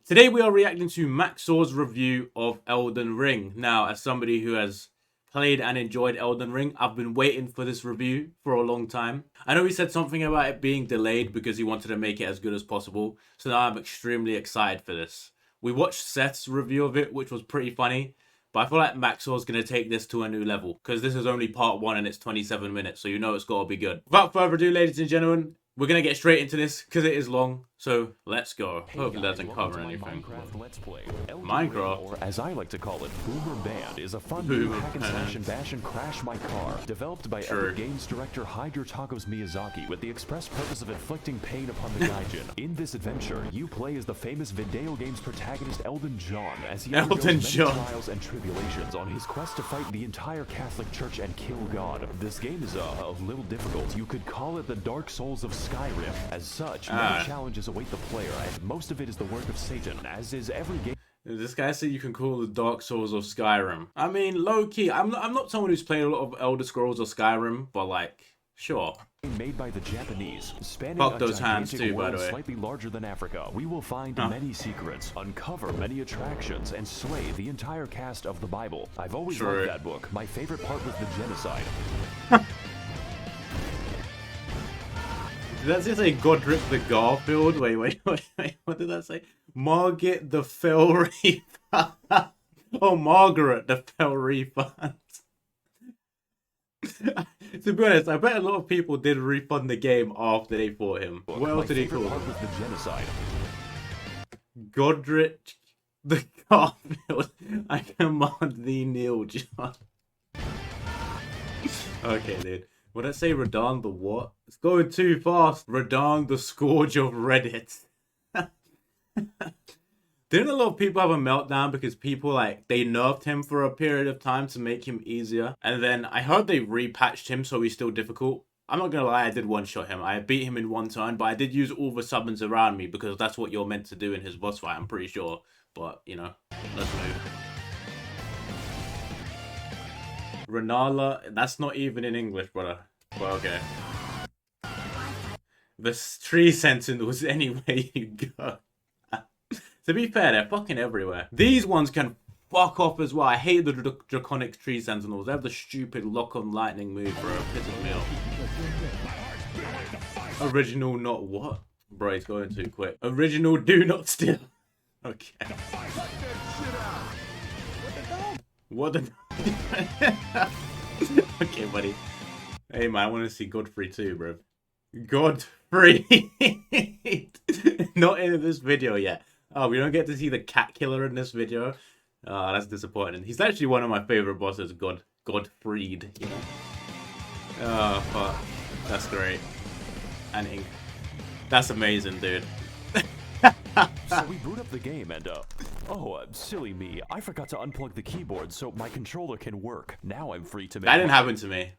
Today we are reacting to Max0r's review of Elden Ring. Now, as somebody who has played and enjoyed Elden Ring, I've been waiting for this review for a long time. I know he said something about it being delayed because he wanted to make it as good as possible, so now I'm extremely excited for this. We watched Seth's review of it, which was pretty funny, but I feel like Max0r's going to take this to a new level because this is only part 1 and it's 27 minutes, so you know it's got to be good. Without further ado, ladies and gentlemen, we're going to get straight into this because it is long, so let's go. Hopefully that doesn't cover anything. Minecraft Let's Play. Minecraft, or as I like to call it, Boomer Band, is a fun new hack and slash and bash and crash my car, developed by Epic Games director Hide Your Tacos Miyazaki with the express purpose of inflicting pain upon the gaijin. In this adventure, you play as the famous Video Games protagonist Elden John as he undergoes many trials and tribulations on his quest to fight the entire Catholic Church and kill God. This game is a little difficult. You could call it the Dark Souls of Skyrim. As such, many challenges await the player, and most of it is the work of Satan, as is every game. This guy said you can call the Dark Souls of Skyrim. I mean, low-key, I'm not someone who's played a lot of Elder Scrolls or Skyrim, but like, sure. Made by the Japanese, spanning fuck a those hands too, by the way. Slightly larger than Africa, we will find many secrets, uncover many attractions, and slay the entire cast of the Bible. I've always loved that book. My favorite part was the genocide. Did that say Godrick the Garfield? Wait. What did that say? Margit the Fell Refund. Oh, Margaret the Fell Refund. To be honest, I bet a lot of people did refund the game after they fought him. What else did he call it? The genocide. Godrick the Garfield. I command thee, kneel, John. Okay, dude. What did I say? Radahn the what? It's going too fast. Radahn the Scourge of Reddit. Didn't a lot of people have a meltdown because people, like, they nerfed him for a period of time to make him easier? And then I heard they repatched him so he's still difficult. I'm not gonna lie, I did one-shot him. I beat him in one turn, but I did use all the summons around me because that's what you're meant to do in his boss fight, I'm pretty sure. But, you know, let's move. Rennala, that's not even in English, brother. Well, okay. The tree sentinels, anywhere you go. To be fair, they're fucking everywhere. These ones can fuck off as well. I hate the draconic tree sentinels. They have the stupid lock-on lightning move, bro. Pisses me off. Original not what? Bro, he's going too quick. Original do not steal. Okay. What the... Okay, buddy. Hey, man, I want to see Godfrey too, bro. Godfrey! Not in this video yet. Oh, we don't get to see the cat killer in this video. Oh, that's disappointing. He's actually one of my favorite bosses, Godfried, you know? Oh, fuck. That's great. And ink. That's amazing, dude. So we boot up the game and, silly me. I forgot to unplug the keyboard so my controller can work. Now I'm free to make... That didn't happen to me.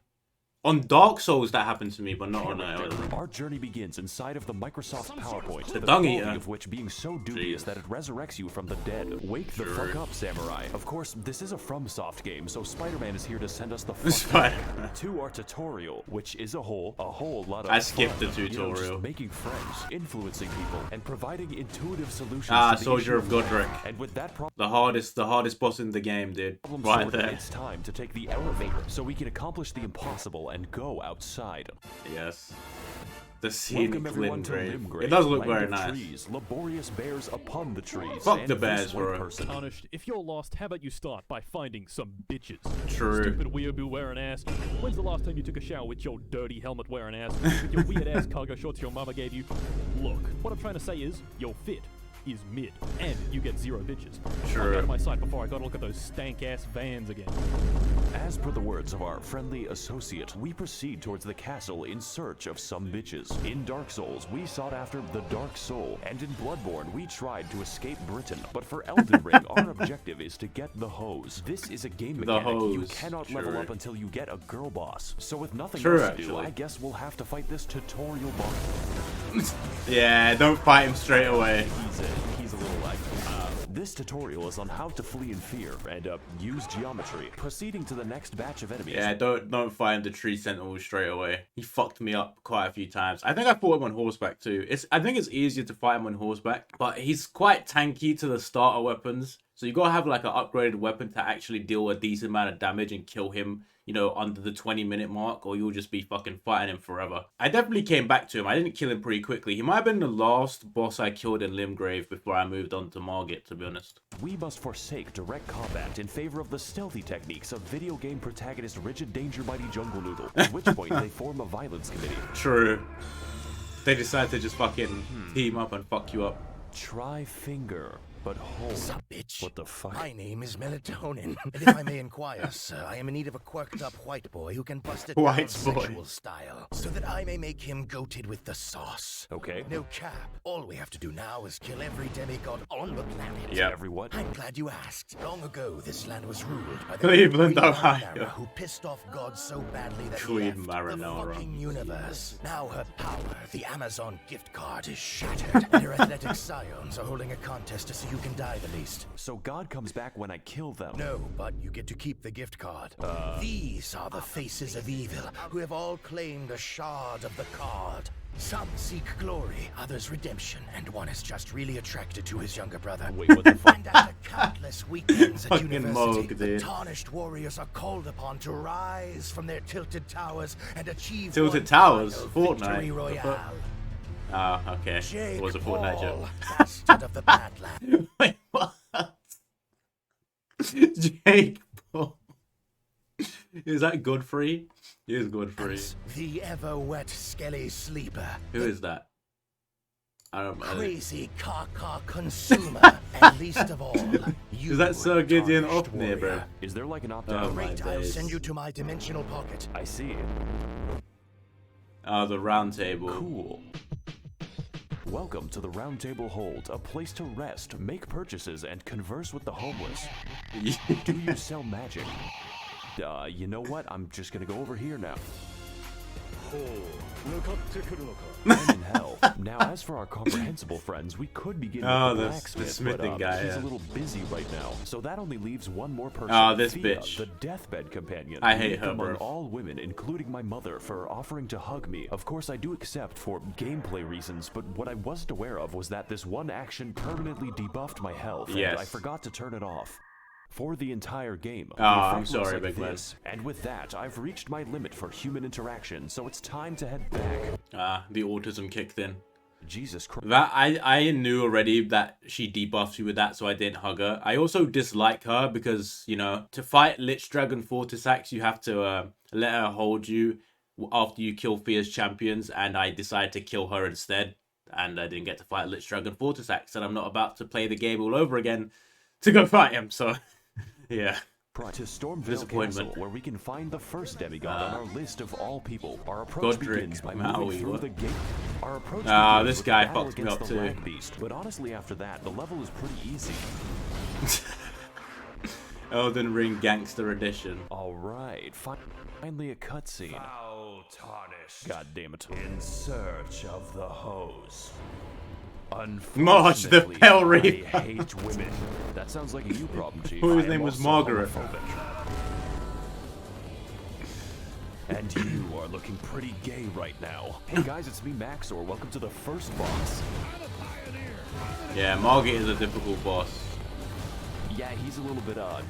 On Dark Souls, that happened to me, but not on Elden Ring. Our journey begins inside of the Microsoft PowerPoint, the dung quality eater of which being so dubious that it resurrects you from the dead. Wake the fuck up, samurai. Of course, this is a FromSoft game, so Spider-Man is here to send us the fuck to our tutorial, which is a whole lot of I skipped fun. the tutorial. You know, just making friends, influencing people, and providing intuitive solutions. To Soldier of Godrick. And with that the hardest boss in the game, dude. Right there. It's time to take the elevator so we can accomplish the impossible and go outside. Yes. The scenic Limgrave. It does look very nice. Trees, laborious bears upon the trees. Fuck the bears, bro. Tarnished, if you're lost, how about you start by finding some bitches? True. Stupid weeaboo wearing ass. When's the last time you took a shower with your dirty helmet wearing ass? With your weird ass cargo shorts your mama gave you? Look, what I'm trying to say is, you're fit. Is mid, and you get 0 bitches. Sure. I'll go to my site before I gotta look at those stank-ass vans again. As per the words of our friendly associate, we proceed towards the castle in search of some bitches. In Dark Souls, we sought after the Dark Soul, and in Bloodborne, we tried to escape Britain. But for Elden Ring, our objective is to get the hose. This is a game mechanic. You cannot level up until you get a girl boss. So with nothing else to do, I guess we'll have to fight this tutorial boss. Yeah, don't fight him straight away. He's a little like, This tutorial is on how to flee in fear and use geometry, proceeding to the next batch of enemies. Yeah, don't find the tree sentinel straight away. He fucked me up quite a few times. I think I fought him on horseback too. I think it's easier to fight him on horseback, but he's quite tanky to the starter weapons. So you gotta have like an upgraded weapon to actually deal a decent amount of damage and kill him, you know, under the 20-minute mark, or you'll just be fucking fighting him forever. I definitely came back to him. I didn't kill him pretty quickly. He might have been the last boss I killed in Limgrave before I moved on to Margit, to be honest. We must forsake direct combat in favor of the stealthy techniques of video game protagonist Rigid Danger Mighty Jungle Noodle, at which point they form a violence committee. True. They decide to just fucking team up and fuck you up. Try finger. But hold. Sup, bitch? What the fuck? My name is Melatonin, and if I may inquire, sir, I am in need of a quirked-up white boy who can bust it down sexual style, so that I may make him goated with the sauce. Okay. No cap. All we have to do now is kill every demigod on the planet. Yeah. Every what? I'm glad you asked. Long ago, this land was ruled by the Cleveland, Queen Ohio. Rennala, who pissed off God so badly that Queen he left Rennala. the fucking universe. Now her power, the Amazon gift card, is shattered, and her athletic scions are holding a contest to see who can die the least. So God comes back when I kill them? No, but you get to keep the gift card. These are the faces of evil, who have all claimed a shard of the card. Some seek glory, others redemption, and one is just really attracted to his younger brother. Wait, what the fuck? And after countless weekends at Fucking university, Moog, the dude. tarnished warriors are called upon to rise from their tilted towers and achieve Tilted one Towers? final Fortnite? victory What the fuck? royale. Ah, okay. Jake It was a Fortnite Paul, joke. bastard of the Badlands. Wait, what? Jake Paul. Is that Godfrey? He is Godfrey. The ever-wet skelly sleeper. Who is that? I don't know. Crazy caca consumer, and least of all, you, Is that Sir Gideon tarnished Ofnir, bro? warrior. Is there like an Oh opt-out? my Great, I'll days. send you to my dimensional pocket. I see. Oh, the round table. Cool. Welcome to the Round Table Hold, a place to rest, make purchases, and converse with the homeless. Do you sell magic? You know what? I'm just gonna go over here now. I'm in hell. Now, as for our comprehensible friends, we could begin Oh, with the the blacksmith, smithing but guy, he's yeah. a little busy right now. So that only leaves one more person. Oh, this Thea, bitch. the deathbed companion. I hate unique her, among bro. all women, including my mother, for offering to hug me. Of course, I do accept for gameplay reasons, but what I wasn't aware of was that this one action permanently debuffed my health, Yes. and I forgot to turn it off. For the entire game. Oh, The I'm effect looks sorry, like big man. this. And with that, I've reached my limit for human interaction, so it's time to head back. Ah, the autism kicked in. Jesus Christ. That I knew already that she debuffs you with that, so I didn't hug her. I also dislike her because, you know, to fight Lich Dragon Fortisax, you have to let her hold you after you kill Fear's champions, and I decided to kill her instead, and I didn't get to fight Lich Dragon Fortisax, and I'm not about to play the game all over again to go fight him, so yeah. To Stormveil Disappointment. Castle, where we can find the first demigod on our list of all people. Our approach Godrick begins by Maui, moving through what? the gate. Our approach Ah, begins this with guy the battle fucked me against up the too. Rag Beast, but honestly, after that, the level is pretty easy. Elden Ring Gangster Edition. All right, finally a cutscene. Foul tarnished. God damn it! In search of the hose. March the Unfortunately, Pale I Reaper. hate women. That sounds like a you problem, Chief. Whose I am name was also Margaret. homophobic. And you are looking pretty gay right now. Hey guys, it's me, Max0r. Welcome to the first boss. Yeah, Margit is a difficult boss. Yeah, he's a little bit dumb.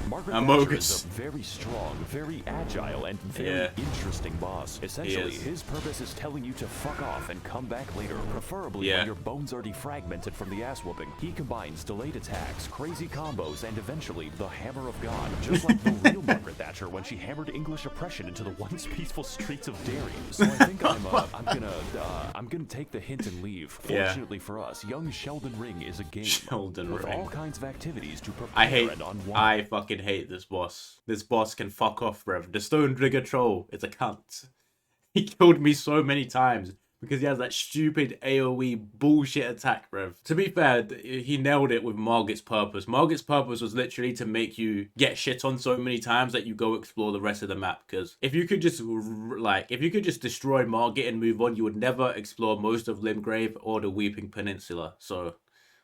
Margit Amogus. is a very strong, very agile, and very Yeah. interesting boss. Essentially, is. his purpose is telling you to fuck off and come back later, preferably Yeah. when your bones are defragmented from the ass whooping. He combines delayed attacks, crazy combos, and eventually the Hammer of God, just like the real Margaret Thatcher when she hammered English oppression into the once peaceful streets of Derry. So I think I'm gonna take the hint and leave. Yeah. Fortunately for us, young Sheldon Ring is a game Sheldon with Ring. all kinds of activities to prepare I hate, and unwind. I fucking hate this boss. This boss can fuck off, bruv. The Stone Trigger Troll is a cunt. He killed me so many times because he has that stupid AoE bullshit attack, bruv. To be fair, he nailed it with Margit's purpose. Margit's purpose was literally to make you get shit on so many times that you go explore the rest of the map. Because if you could just, if you could just destroy Margit and move on, you would never explore most of Limgrave or the Weeping Peninsula. So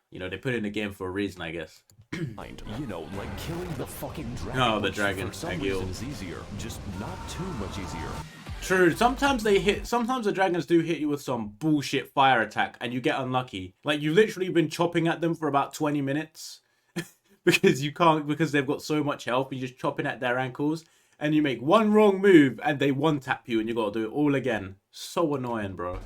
You know, they put it in the game for a reason, I guess. You know, like killing the fucking dragon. Oh, the which dragon. for some reason is easier, just not too much easier. True, sometimes the dragons do hit you with some bullshit fire attack and you get unlucky. Like, you've literally been chopping at them for about 20 minutes because they've got so much health, you're just chopping at their ankles and you make one wrong move and they one tap you and you gotta do it all again. So annoying, bro.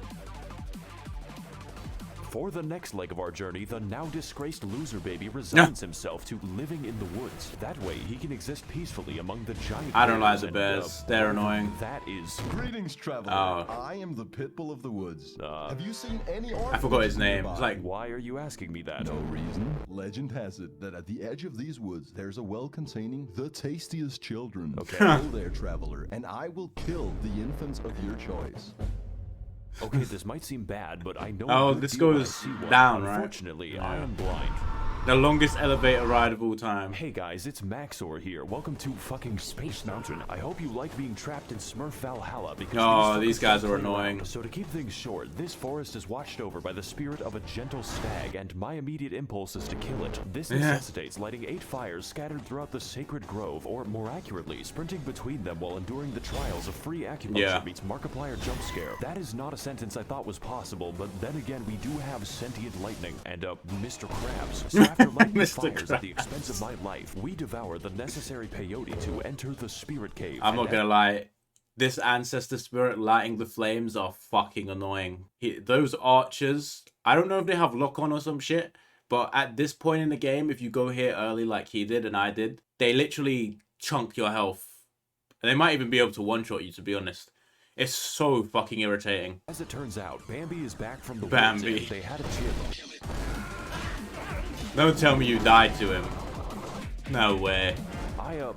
For the next leg of our journey, the now disgraced loser baby resigns himself to living in the woods. That way, he can exist peacefully among the giant. I don't like the bears. They're annoying. That is. Greetings, traveler. Oh. I am the Pitbull of the woods. Have you seen any art? I forgot his name. It's like, why are you asking me that? No reason. Legend has it that at the edge of these woods, there's a well containing the tastiest children. Okay. Go there, traveler, and I will kill the infants of your choice. Okay, this might seem bad, but I know. oh, this goes down, right? Unfortunately, I am blind. The longest elevator ride of all time. Hey guys, it's Max0r here. Welcome to fucking Space Mountain. I hope you like being trapped in Smurf Valhalla because these guys are annoying. Around. So to keep things short, this forest is watched over by the spirit of a gentle stag, and my immediate impulse is to kill it. This necessitates lighting 8 fires scattered throughout the sacred grove, or more accurately, sprinting between them while enduring the trials of free acupuncture meets Markiplier jump scare. That is not a sentence I thought was possible, but then again, we do have sentient lightning and Mr. Krabs. So after lighting the fires at the expense of my life, we devour the necessary peyote to enter the spirit cave. I'm not gonna lie, this ancestor spirit lighting the flames are fucking annoying. Those archers, I don't know if they have lock on or some shit, but at this point in the game, if you go here early like he did and I did, they literally chunk your health. And they might even be able to one-shot you, to be honest. It's so fucking irritating. As it turns out, Bambi is back from the Bambi. woods and they had a chip. Don't tell me you died to him. No way.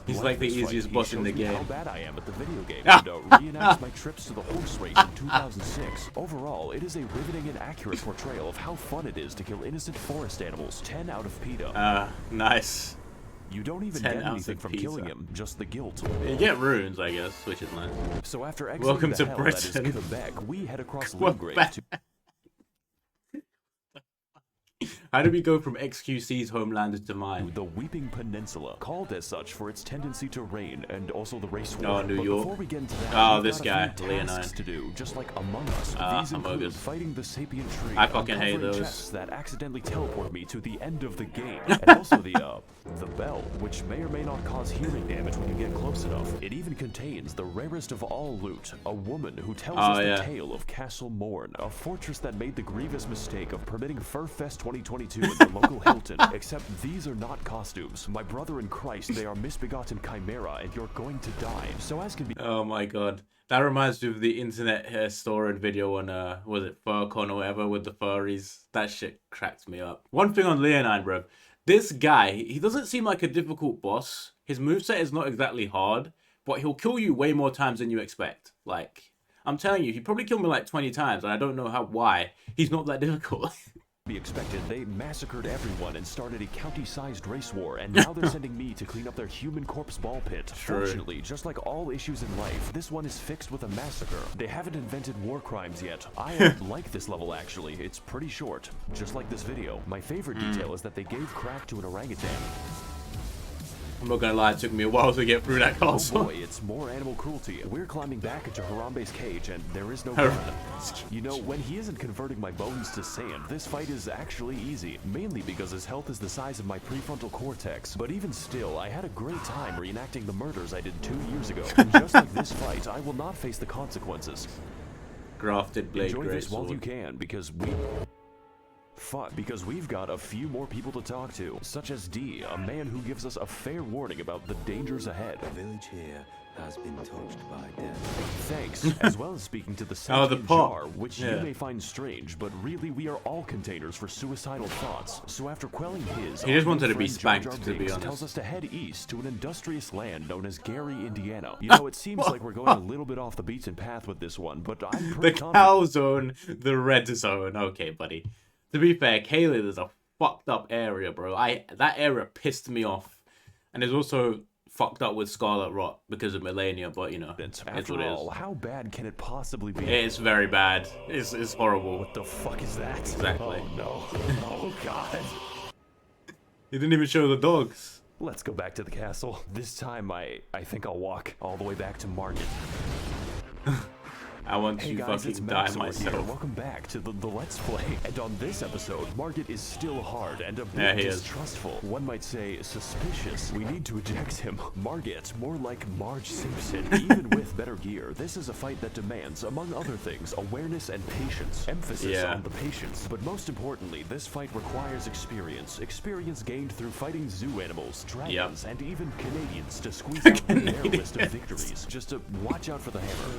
He's Like like the this easiest fight, boss he in the shows me game. How bad I am at the video game, and reenacts my trips to the horse race in 2006. Overall, it is a riveting and accurate portrayal of how fun it is to kill innocent forest animals. 10 out of PETA. Nice. You don't even 10 get out anything of from PETA. killing him, just the guilt. You get runes, I guess, which is nice. So after exiting Welcome the to hell Britain. that is Quebec, we head across Quebec. Lingrave to... How do we go from XQC's homeland to mine? the Weeping Peninsula, called as such for its tendency to rain and also the race war. Oh, New But York. Before we get into that, Oh, we've this got guy, a few Leonine. tasks to do, just like Among Us. These Among include Us. fighting the sapient tree, I fucking hate uncovering those. chests that accidentally teleport me to the end of the game, and also the bell, which may or may not cause hearing damage when you get close enough. It even contains the rarest of all loot, a woman who tells us the tale of Castle Morn, a fortress that made the grievous mistake of permitting Furfest 2022 in the local Hilton. Except these are not costumes. My brother in Christ, they are misbegotten chimera, and you're going to die. So as can be... Oh my god. That reminds me of the internet store and video on, was it FurCon or whatever with the furries? That shit cracked me up. One thing on Leonine, bro. This guy, he doesn't seem like a difficult boss. His moveset is not exactly hard, but he'll kill you way more times than you expect. Like, I'm telling you, he probably killed me like 20 times, and I don't know why. He's not that difficult. Be expected, they massacred everyone and started a county-sized race war, and now they're sending me to clean up their human corpse ball pit. True. Fortunately, just like all issues in life, this one is fixed with a massacre. They haven't invented war crimes yet. I like this level actually, it's pretty short. Just like this video. My favorite detail is that they gave crack to an orangutan. I'm not gonna lie, it took me a while to get through that Oh castle. boy, it's more animal cruelty. We're climbing back into Harambe's cage, and there is no gun. You know, when he isn't converting my bones to sand, this fight is actually easy, mainly because his health is the size of my prefrontal cortex. But even still, I had a great time reenacting the murders I did 2 years ago. And just like this fight, I will not face the consequences. Grafted blade Enjoy this while you greatsword. can, because we've got a few more people to talk to, such as D, a man who gives us a fair warning about the dangers ahead. The village here has been touched by death. Thanks, as well as speaking to the Oh, sentient the pot. jar, which you may find strange, but really we are all containers for suicidal thoughts. So after quelling his, He just our wanted new to be friend Jar Jar spanked, to be Binks honest. tells us to head east to an industrious land known as Gary, Indiana. You know, it seems like we're going a little bit off the beaten path with this one, but I'm The pretty confident. cow zone, the red zone. Okay, buddy. To be fair, Caelid is a fucked up area, bro. That area pissed me off. And there's also fucked up with scarlet rot because of Liurnia, but you know, it's what After it all, is. how bad can it possibly be? It's very bad. It's horrible. What the fuck is that? Exactly. Oh no. Oh god. He didn't even show the dogs. Let's go back to the castle. This time I think I'll walk all the way back to Margit. I want Hey to guys, fucking it's die Max0r here. myself. Welcome back to the Let's Play. And on this episode, Margit is still hard and a Yeah, bit he is. distrustful. One might say suspicious. We need to eject him. Margit, more like Marge Simpson. Even with better gear, this is a fight that demands, among other things, awareness and patience. Emphasis on the patience. But most importantly, this fight requires experience. Experience gained through fighting zoo animals, dragons, and even Canadians to squeeze out from their list of victories. Just to watch out for the hammer.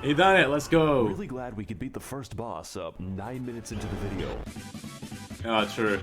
He done it. Let's go. Really glad we could beat the first boss up 9 minutes into the video. Oh, true.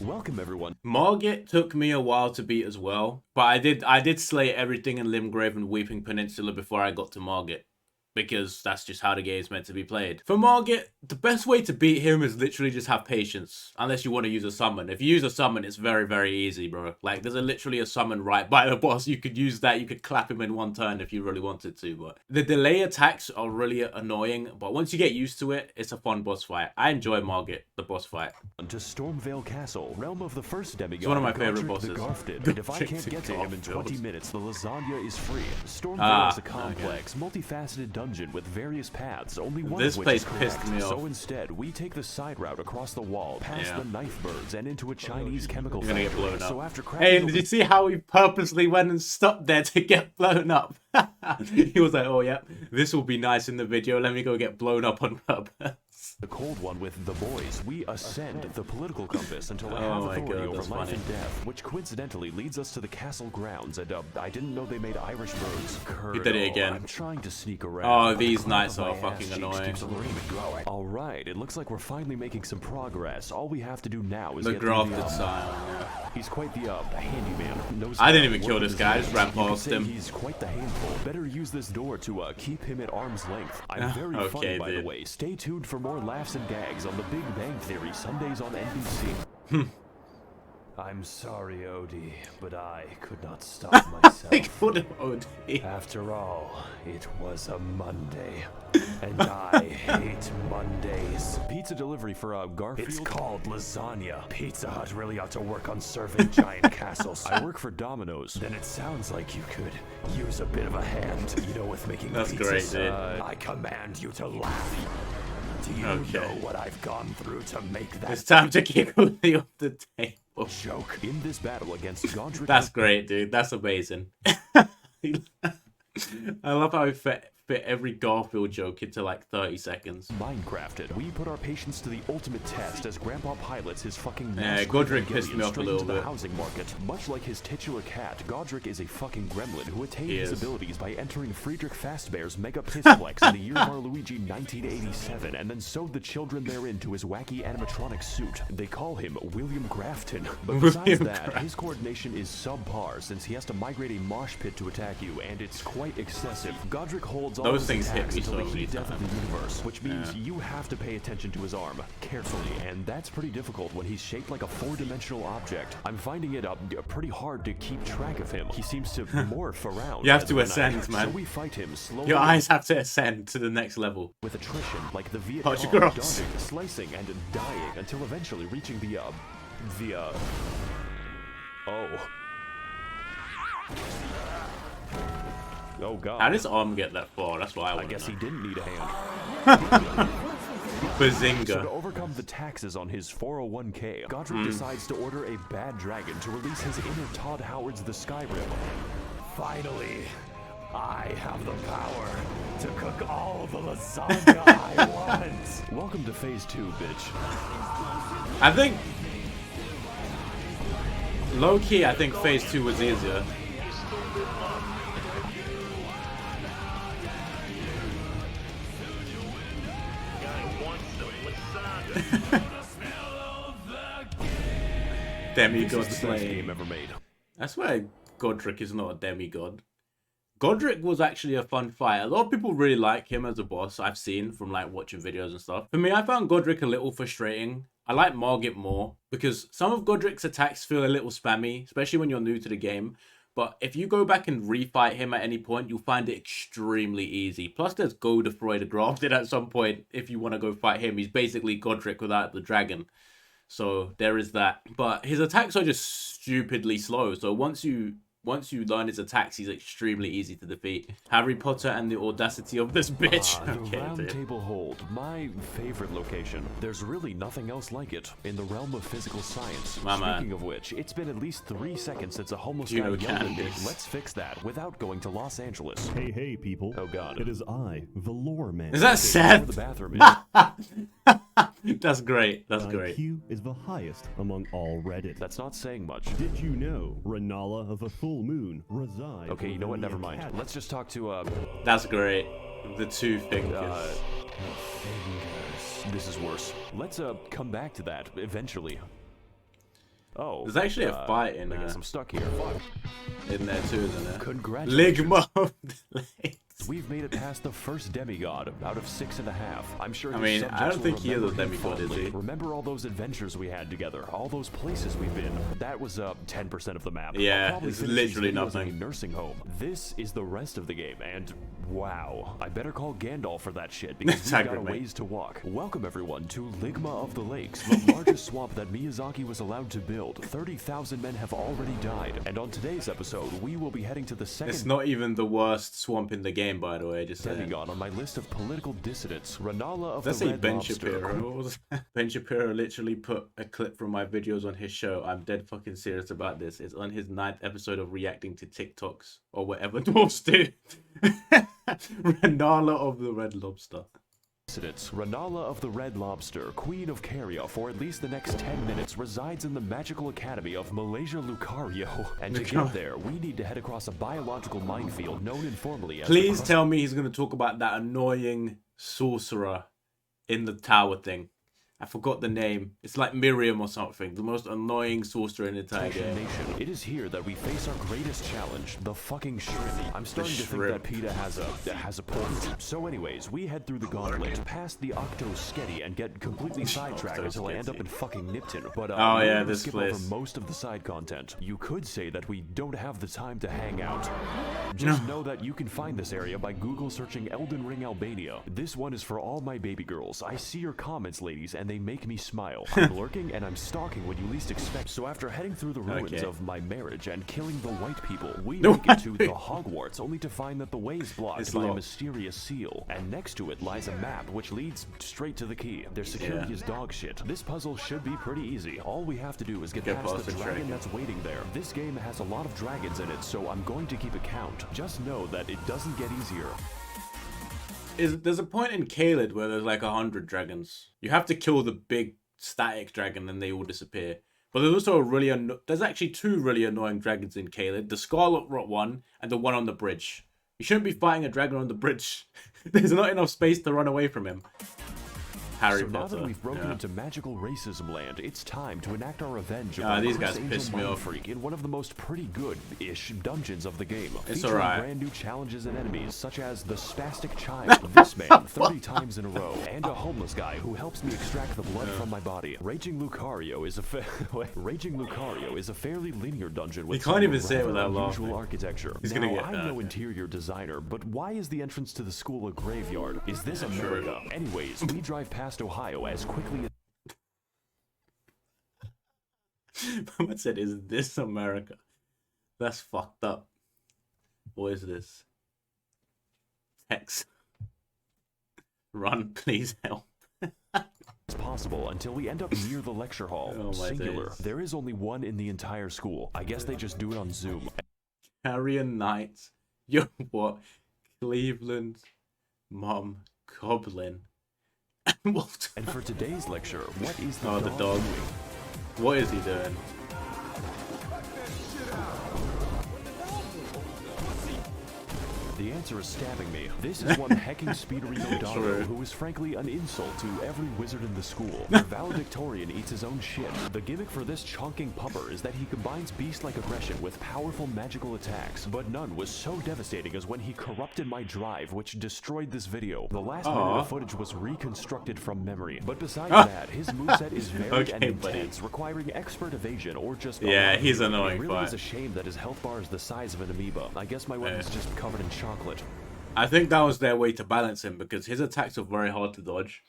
Welcome everyone. Margit took me a while to beat as well, but I did slay everything in Limgrave and Weeping Peninsula before I got to Margit. Because that's just how the game is meant to be played. For Margit, the best way to beat him is literally just have patience. Unless you want to use a summon. If you use a summon, it's very, very easy, bro. Like, there's literally a summon right by the boss. You could use that. You could clap him in one turn if you really wanted to. But the delay attacks are really annoying. But once you get used to it, it's a fun boss fight. I enjoy Margit, the boss fight. To Stormveil Castle, realm of the first demigod. It's one of my favorite Godrick the bosses. Grafted. And if I Godrick can't the get to him in 20 Grafted. minutes, the lasagna is free. Stormveil is a okay. complex, multifaceted dungeon with various paths, only one This of which place is correct. pissed me off. So instead, we take the side route across the wall, past the knife birds, and into a Chinese chemical You're gonna get factory. blown up. So after Hey, cracking did you see how he purposely went and stopped there to get blown up? He was like, oh yeah, this will be nice in the video. Let me go get blown up on purpose. the cold one with the boys, we ascend the political compass until I have my authority God, over that's life funny. and death, which coincidentally leads us to the castle grounds, and I didn't know they made Irish birds. He did it Colonel, again. I'm trying to sneak around. Oh, but the these clap knights of are my fucking ass cheeks annoying. keeps the screaming going. All right, it looks like we're finally making some progress. All we have to do now is The get through grafted style, yeah. He's quite the handyman. Knows I how didn't to even kill work this his guy, I hands. just ran You could past say him. He's quite the handful. Better use this door to keep him at arm's length. I'm very Okay, funny, by the dude. way. Stay tuned for more laughs and gags on The Big Bang Theory, Sundays on NBC. I'm sorry, Odie, but I could not stop myself. I couldn't OD. After all, it was a Monday, and I hate Mondays. Pizza delivery for Garfield? It's called lasagna. Pizza Hut really ought to work on serving giant castles. I work for Domino's. Then it sounds like you could use a bit of a hand, with making That's pizzas. great, dude. I command you to laugh. Do you Okay. know what I've gone through to make that It's time to kick Uli off the table. joke? In this battle against Godrick That's great, dude. That's amazing. I love how he fit every Garfield joke into like 30 seconds. Minecrafted. We put our patience to the ultimate test as Grandpa pilots his fucking Yeah, Godrick pissed me off a little the bit. housing market. Much like his titular cat, Godrick is a fucking gremlin who attained He his is. abilities by entering Friedrich Fazbear's Mega Pissplex in the year of our Luigi 1987, and then sewed the children therein to his wacky animatronic suit. They call him William Grafton. But besides William that, his coordination is subpar since he has to migrate a mosh pit to attack you, and it's quite excessive. Godrick holds all Those his things hit attacks me until so the many heat death of times. the universe, which means you have to pay attention to his arm carefully, and that's pretty difficult when he's shaped like a four-dimensional object. I'm finding it pretty hard to keep track of him. He seems to morph around. You have to rather than ascend, man. So we fight him slowly. Your eyes have to ascend to the next level. With attrition, like the Viet How'd Cong, you cross? dodging, slicing, and dying until eventually reaching Oh god. How does arm get that far? That's what I I want guess to he know. didn't need a hand. So to Bazinga. overcome the taxes on his 401k, Godrick decides to order a bad dragon to release his inner Todd Howard's The Skyrim. Finally, I have the power to cook all the lasagna I want. Welcome to phase 2, bitch. I think... Low-key, I think phase 2 was easier. Demigod This is the best slaying. game ever made. I swear Godrick is not a demigod. Godrick was actually a fun fight. A lot of people really like him as a boss, I've seen from like watching videos and stuff. For me, I found Godrick a little frustrating. I like Margit more because some of Godrick's attacks feel a little spammy, especially when you're new to the game. But if you go back and refight him at any point, you'll find it extremely easy. Plus, there's Godrick the Grafted at some point. If you want to go fight him, he's basically Godrick without the dragon. So there is that. But his attacks are just stupidly slow. So once you learn his attacks, he's extremely easy to defeat. Harry Potter and the audacity of this bitch. The Round Table Hold, my favorite location. There's really nothing else like it in the realm of physical science. Speaking of which, it's been at least 3 seconds since a homeless guy yelled at me, "Let's fix that," without going to Los Angeles. Hey, people. Oh god. It is I, the lore man. Is that Seth? The bathroom That's great. That's great. IQ is the highest among all Reddit. That's not saying much. Did you know Rennala of a full moon resides? Okay, you know what? Never mind. Let's just talk to That's great. The 2 fingers. This is worse. Let's come back to that eventually. Oh, There's actually a fight in I guess I'm stuck here. in there too, isn't there? Congratulations. Ligma of the Lakes. We've made it past the first demigod out of 6.5. I'm sure. I mean, I don't think he is a demigod, fondly. is he? Remember all those adventures we had together, all those places we've been. That was 10% of the map. Yeah, I'll probably it's finish literally these videos nothing. in a nursing home. This is the rest of the game, and wow, I better call Gandalf for that shit because we've got a ways to walk. Welcome everyone to Ligma of the Lakes, the largest swamp that Miyazaki was allowed to build. 30,000 men have already died, and on today's episode, we will be heading to the second. It's not even the worst swamp in the game, by the way. Just demigod on my list of political dissidents, Rennala of Let's the say Red Ben Lobster. Shapiro. What was that? Ben Shapiro literally put a clip from my videos on his show. I'm dead fucking serious about this. It's on his 9th episode of reacting to TikToks or whatever dwarves do. Rennala of the Red Lobster. Rennala of the Red Lobster, Queen of Caria, for at least the next 10 minutes, resides in the magical academy of Malaysia Lucario. And to get there, we need to head across a biological minefield known informally as... Please tell me he's going to talk about that annoying sorcerer in the tower thing. I forgot the name. It's like Miriam or something. The most annoying sorcerer in the entire game. It is here that we face our greatest challenge, the fucking shrimp. I'm starting to think that PETA has a point. So anyways, we head through the gauntlet, past the Octo Sketty, and get completely sidetracked until I end up in fucking Nipton. But oh yeah, we'll this skip place. over most of the side content. You could say that we don't have the time to hang out. Just know that you can find this area by Google searching Elden Ring Albania. This one is for all my baby girls. I see your comments, ladies, and they make me smile. I'm lurking and I'm stalking when you least expect. So after heading through the ruins of my marriage and killing the white people, we make it to the Hogwarts, only to find that the way is blocked by a mysterious seal. And next to it lies a map which leads straight to the key. Their security is dog shit. This puzzle should be pretty easy. All we have to do is get past the dragon that's waiting there. This game has a lot of dragons in it, so I'm going to keep a count. Just know that it doesn't get easier. There's a point in Caelid where there's like 100 dragons. You have to kill the big static dragon and they all disappear. But there's also there's actually 2 really annoying dragons in Caelid. The Scarlet Rot one and the one on the bridge. You shouldn't be fighting a dragon on the bridge. There's not enough space to run away from him. Harry Potter. Now that we've broken into magical racism land, it's time to enact our revenge on these guys piss me off. Freak in one of the most pretty good-ish dungeons of the game. It's featuring alright. brand new challenges and enemies, such as the spastic child, this man 30 times in a row, and a homeless guy who helps me extract the blood from my body. Raging Lucario is a fairly linear dungeon with can't even say it without unusual laughing. architecture. He's now, gonna get I'm no interior designer, but why is the entrance to the school a graveyard? Is this America? Anyways, we drive past Ohio as quickly as... Someone said, is this America? That's fucked up. What is this? Text. Run, please help. as possible until we end up near the lecture hall. Singular. Days. There is only one in the entire school. I guess they just do it on Zoom. Carrion Knights. Yo, what? Cleveland. Mom. Goblin. What? And for today's lecture, what is the the dog. doing? What is he doing? The answer is stabbing me. This is one hecking speederino doggo True. who is frankly an insult to every wizard in the school. The valedictorian eats his own shit. The gimmick for this chonking pupper is that he combines beast-like aggression with powerful magical attacks, but none was so devastating as when he corrupted my drive, which destroyed this video. The last minute of footage was reconstructed from memory, but besides that, his moveset is varied and intense, requiring expert evasion or just he's annoying. It really is a shame that his health bar is the size of an amoeba. I guess my weapon's just covered in chocolate. I think that was their way to balance him because his attacks are very hard to dodge.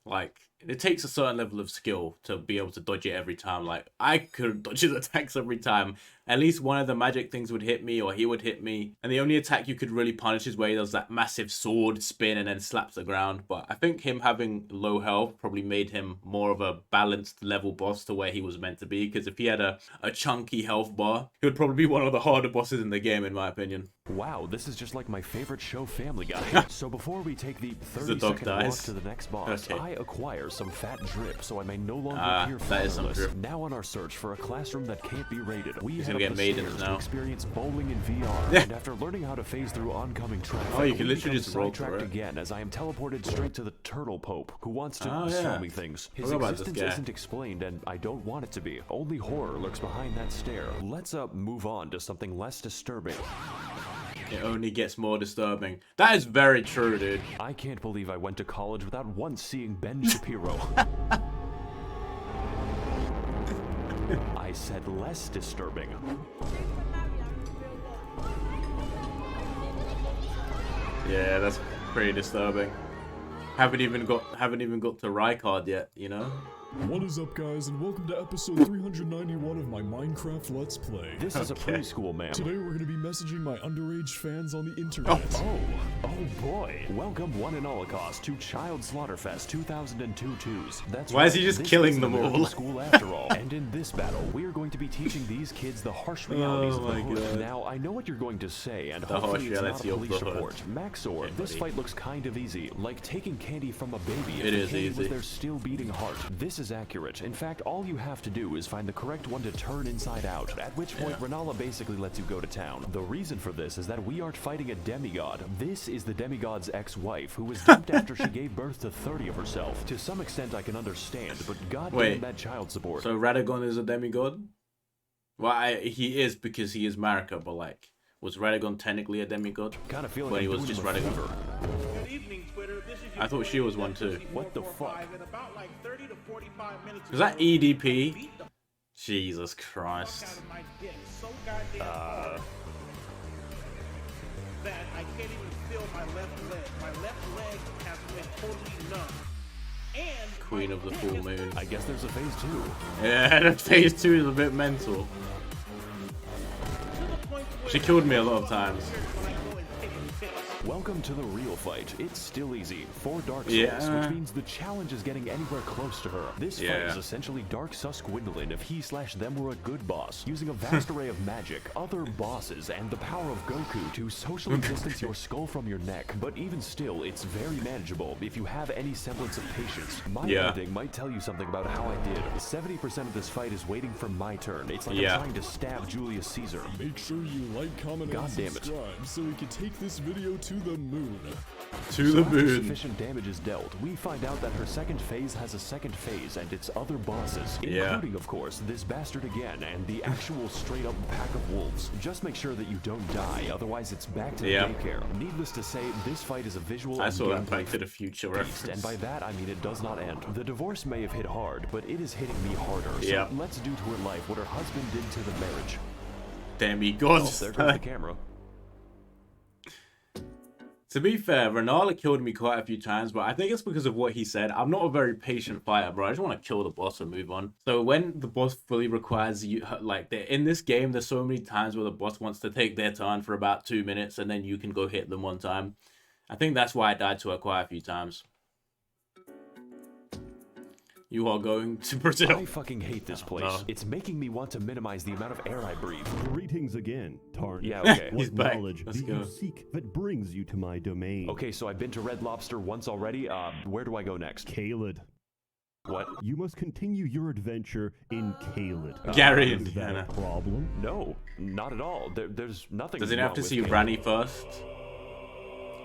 Like, it takes a certain level of skill to be able to dodge it every time. Like, I could dodge his attacks every time. At least one of the magic things would hit me or he would hit me. And the only attack you could really punish is where he does that massive sword spin and then slaps the ground. But I think him having low health probably made him more of a balanced level boss to where he was meant to be. Because if he had a chunky health bar, he would probably be one of the harder bosses in the game, in my opinion. Wow, this is just like my favorite show, Family Guy. So before we take the 30-second walk to the next boss, I acquire some fat drip so I may no longer appear fatherless. Now on our search for a classroom that can't be raided, we head up the stairs to experience bowling in VR. And after learning how to phase through oncoming traffic, you can literally just roll sidetracked again as I am teleported straight to the Turtle Pope, who wants to show me things. His existence isn't explained, and I don't want it to be. Only horror lurks behind that stare. Let's move on to something less disturbing. It only gets more disturbing. That is very true, dude. I can't believe I went to college without once seeing Ben Shapiro. I said less disturbing. Yeah, that's pretty disturbing. Haven't even got to Raya yet, you know? What is up, guys, and welcome to episode 391 of my Minecraft Let's Play. This is a preschool, ma'am. Today we're going to be messaging my underage fans on the internet. Oh boy. Welcome one and all across to Child Slaughterfest 2002-2s. That's Why is he just killing them all? School after all. And in this battle, we are going to be teaching these kids the harsh realities of the hood. Now, I know what you're going to say, and hopefully it's not a police report. Max0r, this fight looks kind of easy, like taking candy from a baby. It is easy. With their still beating heart. This is accurate. In fact, all you have to do is find the correct one to turn inside out, at which point Rennala basically lets you go to town. The reason for this is that we aren't fighting a demigod. This is the demigod's ex-wife, who was dumped after she gave birth to 30 of herself. To some extent, I can understand, but goddamn that child support. So Radagon is a demigod? Well, he is because he is Marika, but like, was Radagon technically a demigod? Kind of feeling when he was just Radagon. Good evening, Twitter. This is I thought she was one too. What the fuck? Is that EDP? Jesus Christ. That I can't even feel my left leg. My left leg has been totally numb. And Queen of the Full Moon. I guess there's a phase 2. Yeah, that phase 2 is a bit mental. She killed me a lot of times. Welcome to the real fight. It's still easy. 4 Dark Souls, which means the challenge is getting anywhere close to her. This fight is essentially Dark Sus Gwendolyn if he/them were a good boss, using a vast array of magic, other bosses, and the power of Goku to socially distance your skull from your neck. But even still, it's very manageable if you have any semblance of patience. My editing might tell you something about how I did. 70% of this fight is waiting for my turn. It's like I'm trying to stab Julius Caesar. Make sure you like, comment, and subscribe so we can take this video to the moon. To the moon. After sufficient damage is dealt, we find out that her second phase has a second phase and its other bosses, including, of course, this bastard again and the actual straight-up pack of wolves. Just make sure that you don't die, otherwise it's back to daycare. Needless to say, this fight is a visual I saw that Back to the Future reference. And by that, I mean it does not end. The divorce may have hit hard, but it is hitting me harder. So let's do to her life what her husband did to the marriage. Demigod. Oh, there goes the camera. To be fair, Rennala killed me quite a few times, but I think it's because of what he said. I'm not a very patient fighter, bro. I just want to kill the boss and move on. So when the boss fully requires you, like, in this game, there's so many times where the boss wants to take their turn for about 2 minutes, and then you can go hit them one time. I think that's why I died to her quite a few times. You are going to Brazil. I fucking hate this place. It's making me want to minimize the amount of air I breathe. Greetings again, Tarn. Yeah, okay. What knowledge do you seek that brings you to my domain? Okay, so I've been to Red Lobster once already. Where do I go next? Caelid. What? You must continue your adventure in Caelid. Gary Is that a problem? No, not at all. There's nothing. Does it have to see Ranny first?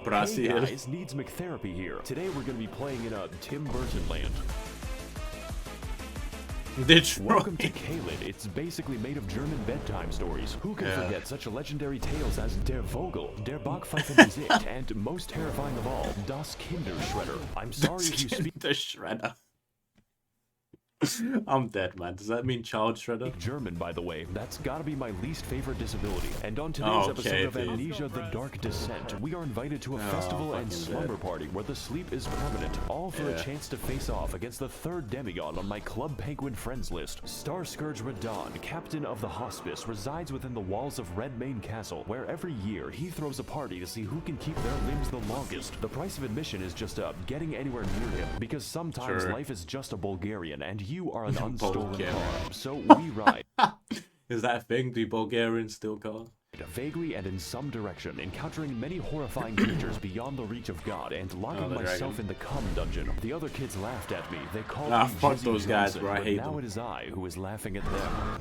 Hey guys, needs McTherapy here. Today we're going to be playing in a Tim Burton land. Welcome to Caelid. It's basically made of German bedtime stories. Who can forget such legendary tales as Der Vogel, Der Backpfeifen Musik, and most terrifying of all, Das Kinderschredder. I'm sorry if you speak the Shredder. I'm dead, man. Does that mean child shredder? German, by the way. That's gotta be my least favorite disability. And on today's episode of Amnesia: The Dark Descent, we are invited to a festival and slumber party where the sleep is permanent, all for a chance to face off against the third demigod on my Club Penguin friends list. Starscourge Radahn, captain of the hospice, resides within the walls of Redmane Castle, where every year he throws a party to see who can keep their limbs the longest. The price of admission is just getting anywhere near him, because sometimes life is just a Bulgarian and you are an unstolen car, so we ride. Is that a thing? Do Bulgarians steal cars? Vaguely and in some direction, encountering many horrifying creatures beyond the reach of God and locking myself in the cum dungeon. The other kids laughed at me. They called me fuck Jizzy those guys, Johnson, bro. I but hate now them. it is I who is laughing at them.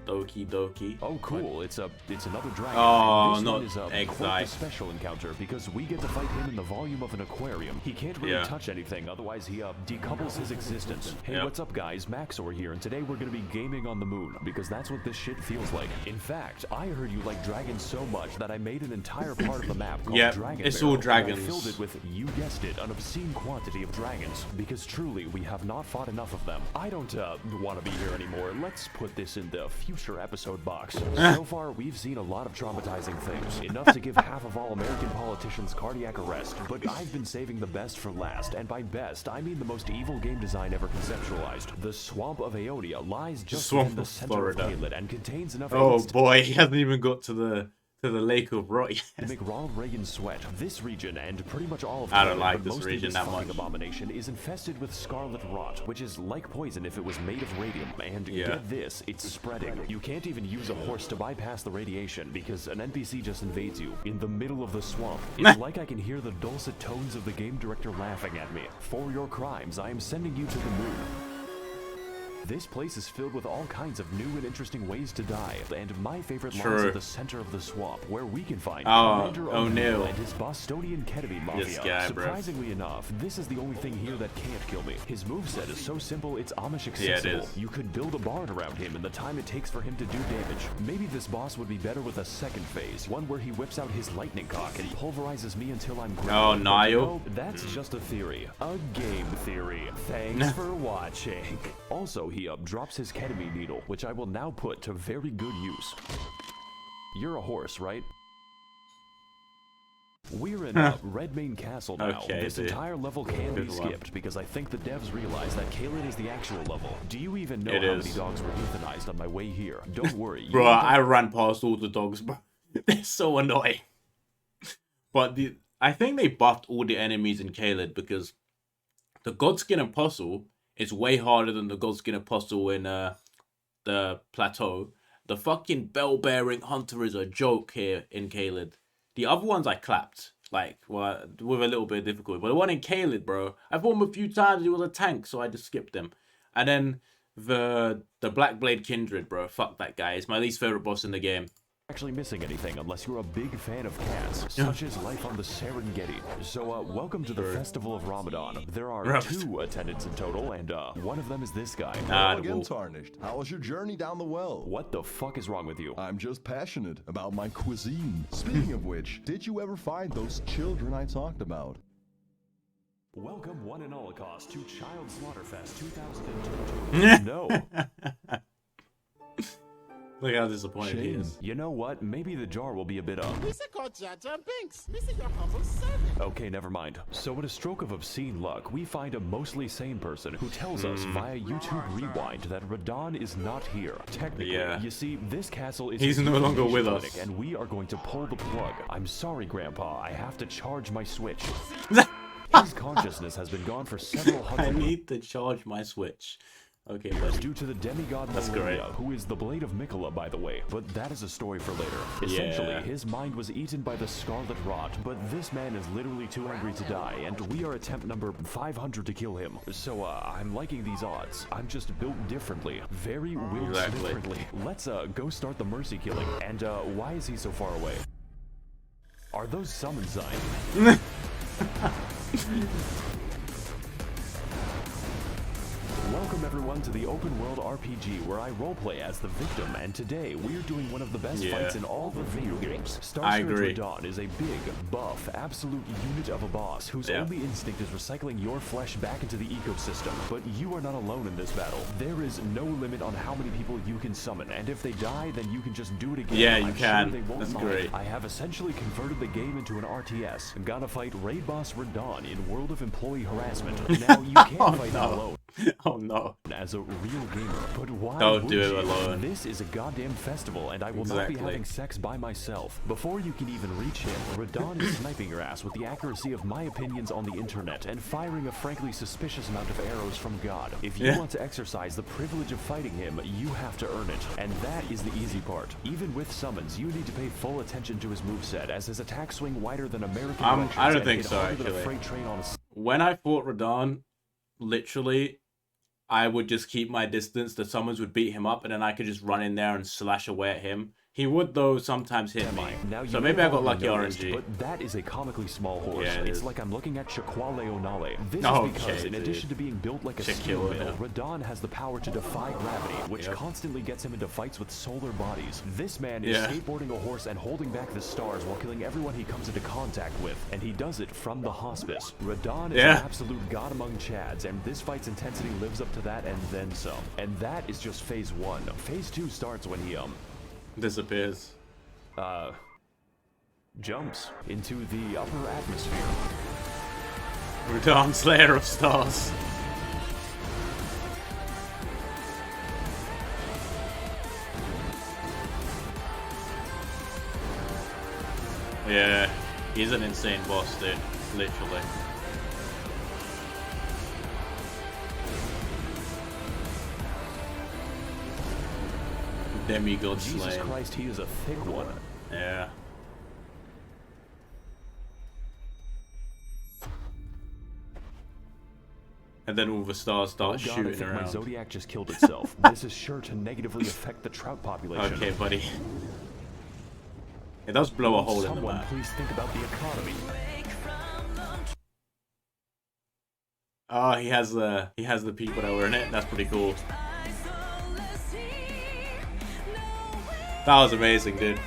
Doki Doki. Oh, cool! It's another dragon. Oh, and this not one is quite a special encounter because we get to fight him in the volume of an aquarium. He can't really touch anything, otherwise he decouples his existence. Hey, what's up, guys? Max0r here, and today we're gonna be gaming on the moon because that's what this shit feels like. In fact, I heard you like dragons so much that I made an entire part of the map called Dragon it's Barrel, all dragons. I filled it with, you guessed it, an obscene quantity of dragons because truly we have not fought enough of them. I don't want to be here anymore. Let's put this in the future episode box. So far, we've seen a lot of traumatizing things, enough to give half of all American politicians cardiac arrest, but I've been saving the best for last, and by best, I mean the most evil game design ever conceptualized. The Swamp of Aeonia lies just in the center of Caelid and contains enough boy, he hasn't even got to the Lake of Rot yet. To make Ronald Reagan sweat. This region, and pretty much all of I don't Caelid, like but this mostly region that much. Abomination is infested with scarlet rot, which is like poison if it was made of radium, and get this, it's spreading. You can't even use a horse to bypass the radiation because an NPC just invades you in the middle of the swamp. It's like I can hear the dulcet tones of the game director laughing at me. For your crimes, I am sending you to the moon. This place is filled with all kinds of new and interesting ways to die, and my favorite lies at the center of the swamp, where we can find Commander O'Neill and his Bostonian ketamine mafia. This guy, Surprisingly enough, this is the only thing here that can't kill me. His moveset is so simple, it's Amish accessible. Yeah, it is. You could build a bard around him in the time it takes for him to do damage. Maybe this boss would be better with a second phase, one where he whips out his lightning cock and he pulverizes me until I'm grounded. Oh, Niall. No, that's just a theory. A game theory. Thanks for watching. Also, he drops his ketamine needle, which I will now put to very good use. You're a horse, right? We're in Redmane Castle now. This entire level can be skipped because I think the devs realize that Caelid is the actual level. Do you even know how many dogs were euthanized on my way here? Don't worry. Bro, I ran past all the dogs, bro. They're so annoying. But I think they buffed all the enemies in Caelid because the Godskin Apostle is way harder than the Godskin Apostle in the Plateau. The fucking bell-bearing hunter is a joke here in Caelid. The other ones I clapped, like, well, with a little bit of difficulty. But the one in Caelid, bro, I fought him a few times. He was a tank, so I just skipped him. And then the Blackblade Kindred, bro, fuck that guy. It's my least favorite boss in the game. Actually missing anything unless you're a big fan of cats, such as life on the Serengeti. So, welcome to the Festival of Ramadan. There are 2 attendants in total, and one of them is this guy. Hello again, Tarnished. How was your journey down the well? What the fuck is wrong with you? I'm just passionate about my cuisine. Speaking of which, did you ever find those children I talked about? Welcome one and all cost to Child Slaughterfest 2022. No. Look how disappointed he is. You know what? Maybe the jar will be a bit up. Okay, never mind. So with a stroke of obscene luck, we find a mostly sane person who tells us via YouTube Rewind that Radahn is not here. Technically, you see, this castle is He's no longer with us. And we are going to pull the plug. I'm sorry, Grandpa. I have to charge my Switch. His consciousness has been gone for several hundred I need to charge my Switch. Okay, but due to the demigod Liurnia, who is the Blade of Mikola, by the way, but that is a story for later. Essentially, his mind was eaten by the Scarlet Rot, but this man is literally too angry to die, and we are attempt number 500 to kill him. So, I'm liking these odds. I'm just built differently. Very differently. Let's, go start the mercy killing. And, why is he so far away? Are those summon signs? Welcome everyone to the open world RPG where I roleplay as the victim, and today we're doing one of the best fights in all the video games. Starscourge Radahn is a big, buff, absolute unit of a boss whose only instinct is recycling your flesh back into the ecosystem. But you are not alone in this battle. There is no limit on how many people you can summon, and if they die, then you can just do it again. Yeah, you I'm can. Sure they won't That's mind. great. I have essentially converted the game into an RTS. Gotta fight raid boss Radahn in World of Employee Harassment. Now you can't fight him alone. Oh no. As a real gamer, but why Don't would do it you? alone. This is a goddamn festival, and I will not be having sex by myself. Before you can even reach him, Radahn is sniping your ass with the accuracy of my opinions on the internet and firing a frankly suspicious amount of arrows from God. If you want to exercise the privilege of fighting him, you have to earn it, and that is the easy part. Even with summons, you need to pay full attention to his moveset, as his attack swing wider than American elections I don't and think hit so, harder than a actually. freight train on a When I fought Radahn, literally, I would just keep my distance. The summons would beat him up, and then I could just run in there and slash away at him. He would, though, sometimes hit me. Now, So maybe I got lucky noticed, RNG. But that is a comically small horse. Yeah, it it's is. like I'm looking at Shaquale Onale. This Okay, is because, in dude. addition to being built like a steel mill, Radahn has the power to defy gravity, which constantly gets him into fights with solar bodies. This man is skateboarding a horse and holding back the stars while killing everyone he comes into contact with, and he does it from the hospice. Radahn is an absolute god among Chads, and this fight's intensity lives up to that and then some. And that is just phase 1. Phase 2 starts when he disappears. Jumps into the upper atmosphere. Radahn, Slayer of Stars. Yeah, he's an insane boss, dude. Literally. Demigod Jesus slain. Christ, he is a thick one. Yeah. And then all the stars start I shooting think around. my Zodiac just killed itself. This is sure to negatively affect the trout population. Okay, buddy. It does blow a hole in the Someone map. please think about the economy. Oh, he has the people that were in it. That's pretty cool. That was amazing, dude.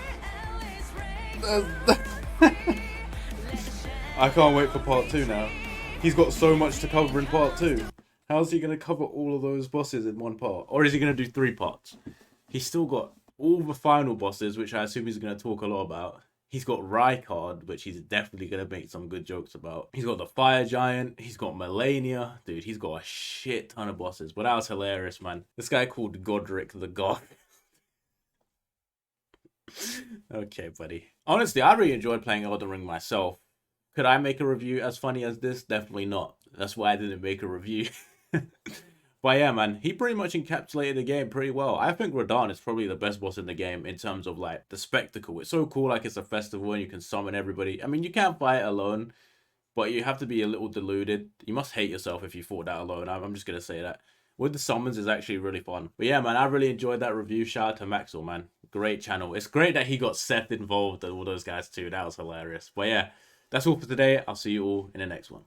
I can't wait for part 2 now. He's got so much to cover in part 2. How's he going to cover all of those bosses in one part? Or is he going to do 3 parts? He's still got all the final bosses, which I assume he's going to talk a lot about. He's got Raya, which he's definitely going to make some good jokes about. He's got the Fire Giant. He's got Melania. Dude, he's got a shit ton of bosses. But that was hilarious, man. This guy called Godrick the God. Okay, buddy. Honestly, I really enjoyed playing Elden Ring myself. Could I make a review as funny as this? Definitely not. That's why I didn't make a review. But yeah, man, he pretty much encapsulated the game pretty well. I think Radahn is probably the best boss in the game in terms of, like, the spectacle. It's so cool, like, it's a festival and you can summon everybody. I mean, you can't fight alone, but you have to be a little deluded. You must hate yourself if you fought that alone. I'm just going to say that. With the summons is actually really fun. But yeah, man, I really enjoyed that review. Shout out to Max0r, man. Great channel. It's great that he got Seth involved and all those guys too. That was hilarious. But yeah, that's all for today. I'll see you all in the next one.